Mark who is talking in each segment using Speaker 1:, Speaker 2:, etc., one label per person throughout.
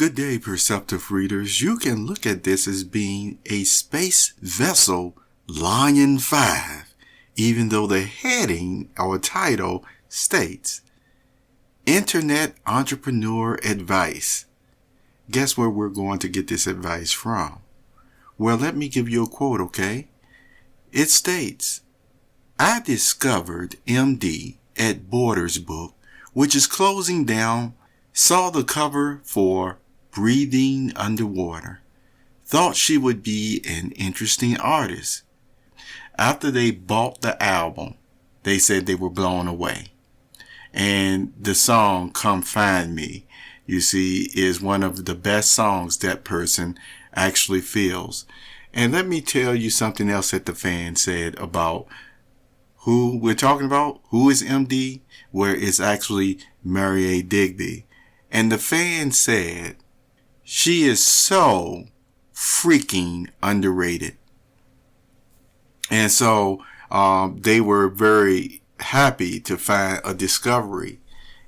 Speaker 1: Good day, perceptive readers. You can look at this as being a space vessel Lion 5, even though the heading or title states Internet Entrepreneur Advice. Guess where we're going to get this advice from? Well, let me give you a quote, okay? It states, I discovered MD at Borders Book, which is closing down, saw the cover for Breathing Underwater. Thought she would be an interesting artist. After they bought the album, they said they were blown away. And the song Come Find Me, you see, is one of the best songs that person actually feels. And let me tell you something else that the fan said about who we're talking about. Who is MD? Where it's actually Marié Digby. And the fan said, she is so freaking underrated. And so they were very happy to find a discovery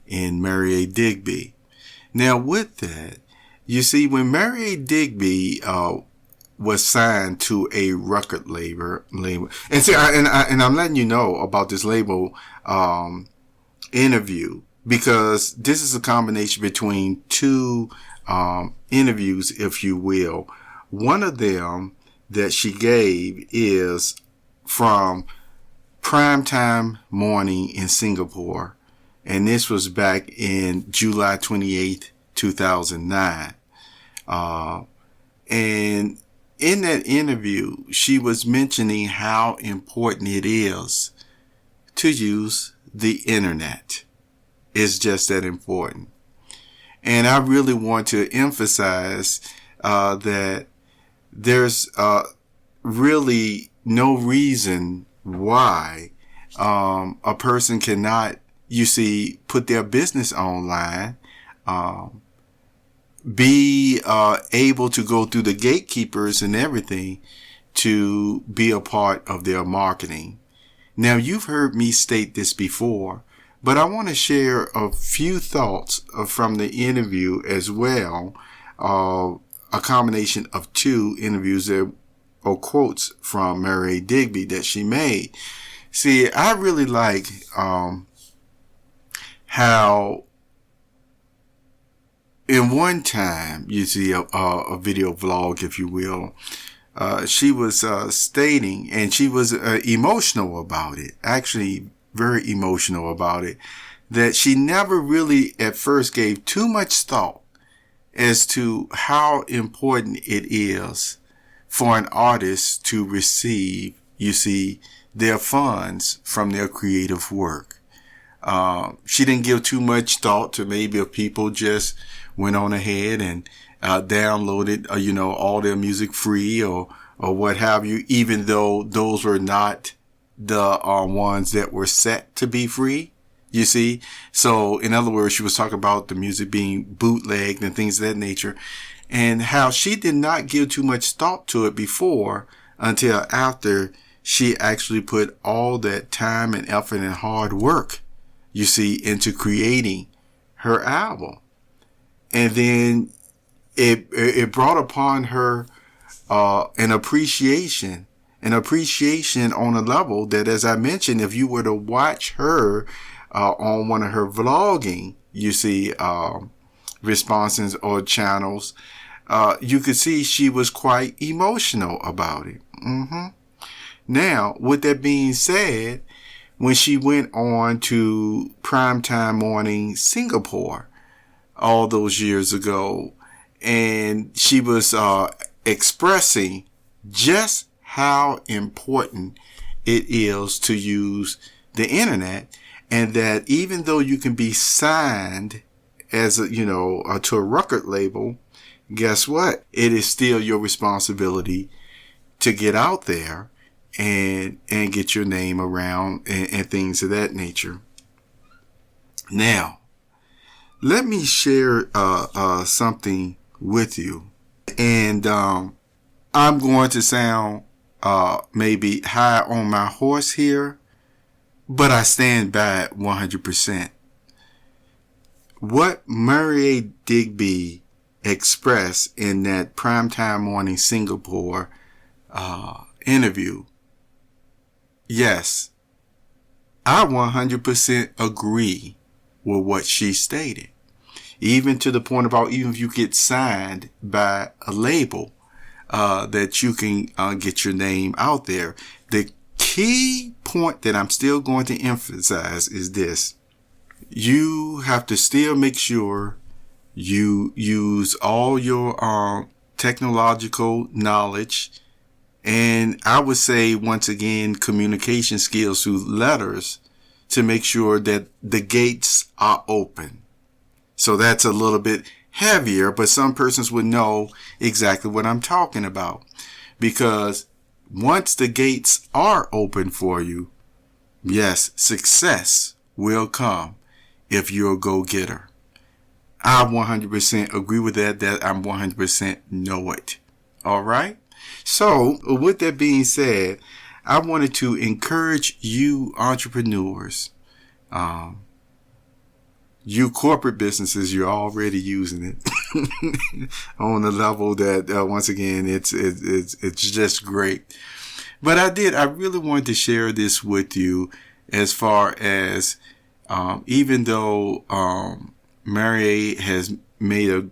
Speaker 1: in Marié Digby. Now with that, you see, when Marié Digby was signed to a record label, and see, and I'm letting you know about this label interview, because this is a combination between two interviews, if you will. One of them that she gave is from Primetime Morning in Singapore, and this was back in July 28th, 2009. And in that interview, she was mentioning how important it is to use the internet. It's just that important. And I really want to emphasize that there's really no reason why a person cannot, you see, put their business online, be able to go through the gatekeepers and everything to be a part of their marketing. Now, you've heard me state this before, but I want to share a few thoughts from the interview as well, a combination of two interviews or quotes from Marié Digby that she made. See, I really like how in one time, you see a video vlog, if you will, she was stating, and she was emotional about it, actually very emotional about it, that she never really at first gave too much thought as to how important it is for an artist to receive, you see, their funds from their creative work. She didn't give too much thought to maybe if people just went on ahead and downloaded, all their music free or what have you, even though those were not the ones that were set to be free, you see. So in other words, she was talking about the music being bootlegged and things of that nature, and how she did not give too much thought to it before until after she actually put all that time and effort and hard work, you see, into creating her album. And then it brought upon her an appreciation on a level that, as I mentioned, if you were to watch her on one of her vlogging, you see, responses or channels, you could see she was quite emotional about it. Now, with that being said, when she went on to Primetime Morning Singapore all those years ago, and she was expressing just how important it is to use the internet, and that even though you can be signed as to a record label, guess what? It is still your responsibility to get out there and get your name around and things of that nature. Now, let me share something with you, and I'm going to sound maybe high on my horse here, but I stand by it 100%. What Marié Digby expressed in that Primetime Morning Singapore interview, yes, I 100% agree with what she stated. Even to the point about even if you get signed by a label, that you can get your name out there. The key point that I'm still going to emphasize is this. You have to still make sure you use all your technological knowledge, and I would say once again communication skills through letters to make sure that the gates are open. So that's a little bit heavier, but some persons would know exactly what I'm talking about, because once the gates are open for you, yes, success will come if you're a go-getter. I 100% agree with that I 100% know it. All right. So with that being said, I wanted to encourage you entrepreneurs, you corporate businesses, you're already using it on the level that once again it's just great. But I really wanted to share this with you as far as even though Marié has made a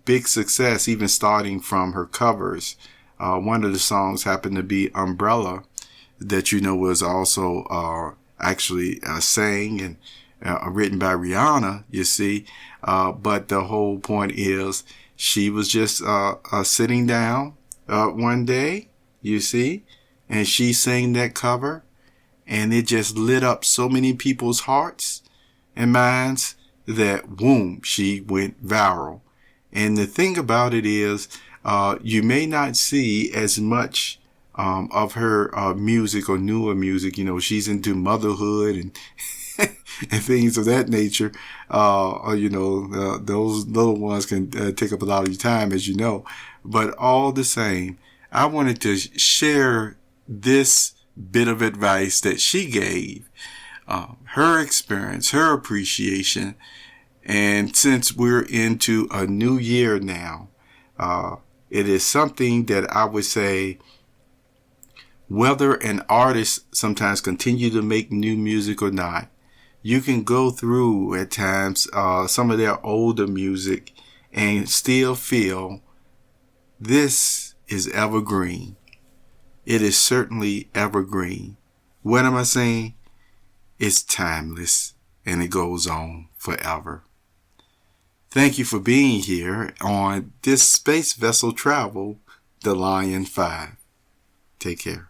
Speaker 1: big success, even starting from her covers. One of the songs happened to be Umbrella, that was also actually sang and written by Rihanna, you see. But the whole point is she was just sitting down one day, you see, and she sang that cover, and it just lit up so many people's hearts and minds that, boom, she went viral. And the thing about it is, you may not see as much of her music or newer music. She's into motherhood and and things of that nature. Those little ones can take up a lot of your time, as you know. But all the same, I wanted to share this bit of advice that she gave, her experience, her appreciation. And since we're into a new year now, it is something that I would say, whether an artist sometimes continue to make new music or not, you can go through at times some of their older music and still feel this is evergreen. It is certainly evergreen. What am I saying? It's timeless, and it goes on forever. Thank you for being here on this space vessel travel, the Lion 5. Take care.